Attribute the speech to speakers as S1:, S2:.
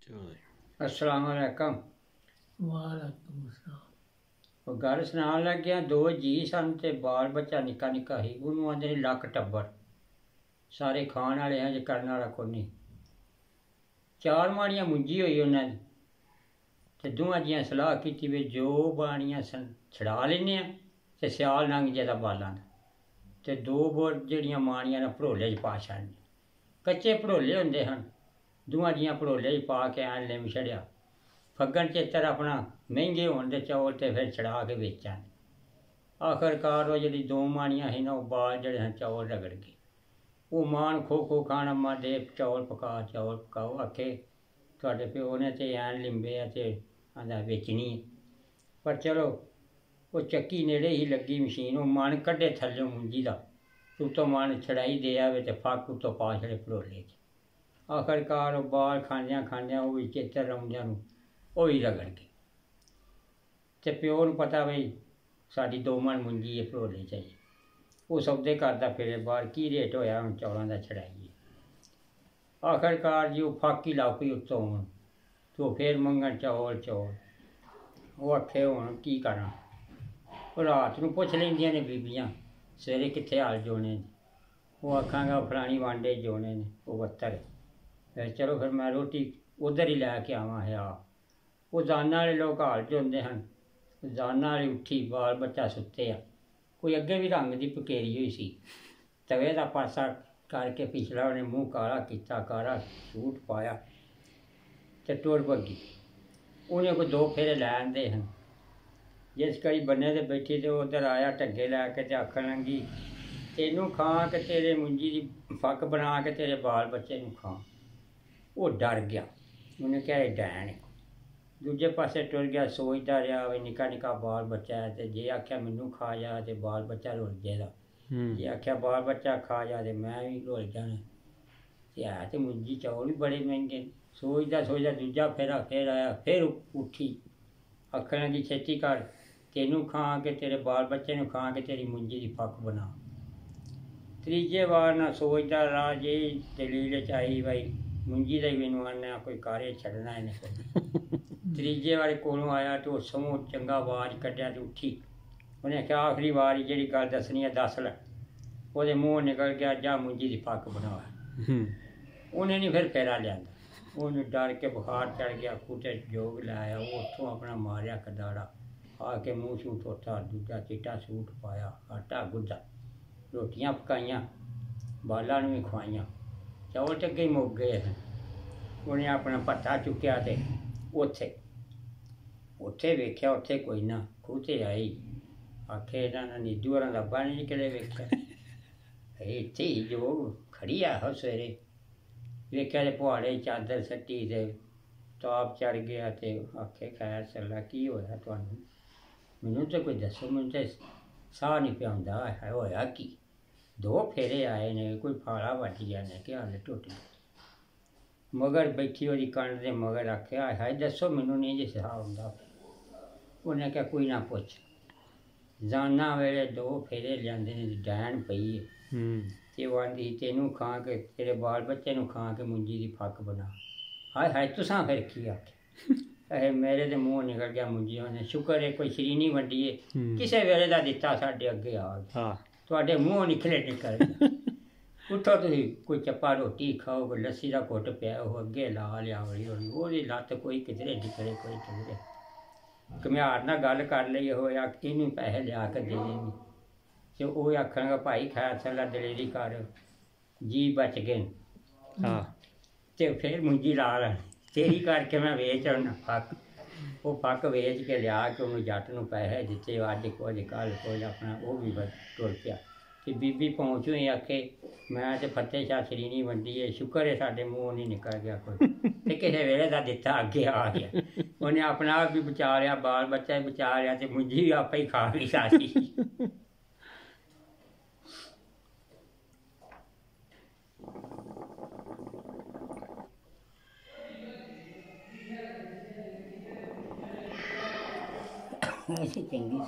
S1: अस्सलाम वालेकुम।
S2: वालेकुम अस्सलाम।
S1: गल सुनान लग गया, दो जी सन ते बाल बच्चा निक्का निक्का ही, उन्होंने आंदे लक टब्बर, सारे खाण वाले हैं, करने वाला कोई नहीं। चार माड़ियां मुंजी हुई उन्होंने, ते दोवां जियां सलाह की भी जो बाणियां सन छड़ा लैने ते स्याल लंघ जेदा बालां दा, ते दो बोर जड़ियां माड़ियां ने भड़ोले च पा छड़ने। कच्चे भड़ोले होंदे हन, दोवां जियां भड़ोले च पा के ऐन लिम छड़िया। फग्गन चेतर अपना महंगे होने दे चौल ते फिर छड़ा के बेचन। आखिरकार वो जी दो माड़ियां ही ना, बाल जड़े हैं चौल रगड़ गए। वो मान खो खो खाना, अम्मा दे चौल पकाओ। आखे थोड़े प्यो ने तो ऐन लिंबे ते आंदा बेचनी है। पर चलो वो चक्की नेड़े ही लगी मशीन, वो मन कड्ढे थल्ले मुंजी का, उत्तों मन छड़ाई दे आवे ते फक उत्तों पा छड़े भड़ोले च। आखिरकार वो बाल खांदियां वो भी चेतर औंदियां नूं वो भी रगड़ गए। ते प्यो नूं पता बई साडी दो मन मुंजी है भड़ोले चाहिए। वो सौदे करदा फिरे बाहर, की रेट होया हुण चौलां दा छड़ाइए। आखिरकार जी वो फक ही लग पई उत्तों आउण, तो फिर मंगण चौल। वो आखे हुण की करां। रात नूं पुछ लैंदियां ने बीबियां, सवेरे कित्थे हल जोने ने। वो आखांगा फलानी वांडे जोने ने, वो बत्तर। फिर चलो फिर मैं रोटी उधर ही लैके आवां है। वो दाना वाले लोग हाल जोंदे हन, दाना वाली उठी, बाल बच्चा सुत्ते आ। कोई अगे भी रंग की पकेरी हुई सी, तवे का पासा करके पिछला उन्हें मूँह काला किया, काला सूट पाया ते टुर भगी। उन्हें कोई दो फेरे लैन दे हन। जिस घड़ी बन्ने ते बैठी तो उधर आया ढग्गे लैके ते आखन लगी, तेनू खां कि तेरे मुंजी की फक बना के तेरे बाल बच्चे नू खां। वो डर गया, उन्हें क्या डैन है। दूजे पासे टुर गया, सोचता रहा भी निक्का निक्का बाल बच्चा है, तो जे आख्या मैनू खा जा तो बाल बच्चा रुल जाएगा, जे आख्या बाल बच्चा खा जा तो मैं भी रुल जाना। ते है तो मुंजी चौल भी बड़े महंगे। सोचता दूजा फेरा फिर आया, फिर उठी आखन लगी छेती कर, तेनू खां के तेरे बाल बच्चे नू खां के तेरी मुंजी की फक बना। त्रीजे बार ना सोचता रहा, जे दलील च आई भाई मुंजी का ही मैनू आना कोई कारे छड़ना इन्हें। त्रीजे वाले कोलों आया तो समूह चंगा आवाज कड्ढिया तो उठी। उन्हें आख्या आखिरी बार जी गल दसनी है दस लै। वो मूँह निकल गया, जा मुंजी की फक बना। उन्हें नहीं फिर फेरा लिया, उन्हें डर के बुखार चढ़ गया, कुटे जोग लाया। वो उतों अपना मारिया कदाड़ा, आके मुँह शूह धोता, दूजा चिट्टा सूट पाया, आटा गुद्धा, रोटियां पकाइयां, बालां नूं भी खुआइयां। चौल चगे ही मुक गए हैं। उन्हें अपना भत्ता चुक्या तो उत्थे वेख्या, उत्थे कोई ना, खूह ते आई। आखे इन्होंने नीदू होरां दा अब्बा नहीं निकले वेख्या, इत्थे ही जो खड़ी आ हो सवेरे। वेख्या ते पुआड़े चादर सट्टी ते ताप चढ़ गया। ते आखे खैर सल्ला की होया तुहानू, मैनू तो कोई दसो, मैनू तो साह नहीं पिया आउंदा, है होया की। दो फेरे आए ने, कोई फाड़ा वज गया ने कि हल टुट गया। मगर बैठी वो कण के मगर आख्या है दसो मैनू नहीं जे साह आउंदा। उन्हें क्या कोई ना पुछ। जाना वेले दो फेरे लियाते ने, डैन पई है ते वो आंदी तेनू खां के तेरे बाल बच्चे नू खां के मुंजी की फक बना। हाय तुसां फिर की आखे। मेरे तो मूँह निकल गया मुंजी। उन्हें शुक्र है कोई श्री नहीं वंडी है, किसी वेले का दिता साडे अगे आ गया, तुहाडे मूँह निकल उठो तुसीं कोई चप्पा रोटी खाओ, कोई लस्सी का घुट पिया, वो अगे ला लिया हौली हौली। वो लत्त कोई किधरे निकले कोई किधरे। घमियार नाल गल कर लई, हो इनू पैसे लिया के दे देनी। ते वो आखन भाई खैर सल्ला दलेरी कर, जी बच गए। ते फिर मुंजी ला लै तेरी करके मैं वेच आना फक। वो फक वेच के लिया के उन्होंने जट नूं पैसे दिते, अज कुछ कल कुछ अपना वो भी टुर पिया। ते बीबी पहुँच हुई, आखे मैं तो फतेह शाह श्री नहीं वंडी है, शुक्र है साडे मूँह नहीं निकल गया कोई, ते किसी वेले का दिता अगे आ गया। उन्हें अपना आप भी बचा लिया, बाल बच्चा भी बचा लिया, तो मुंजी भी आपे ही खा ली सारी। ऐसी चंगी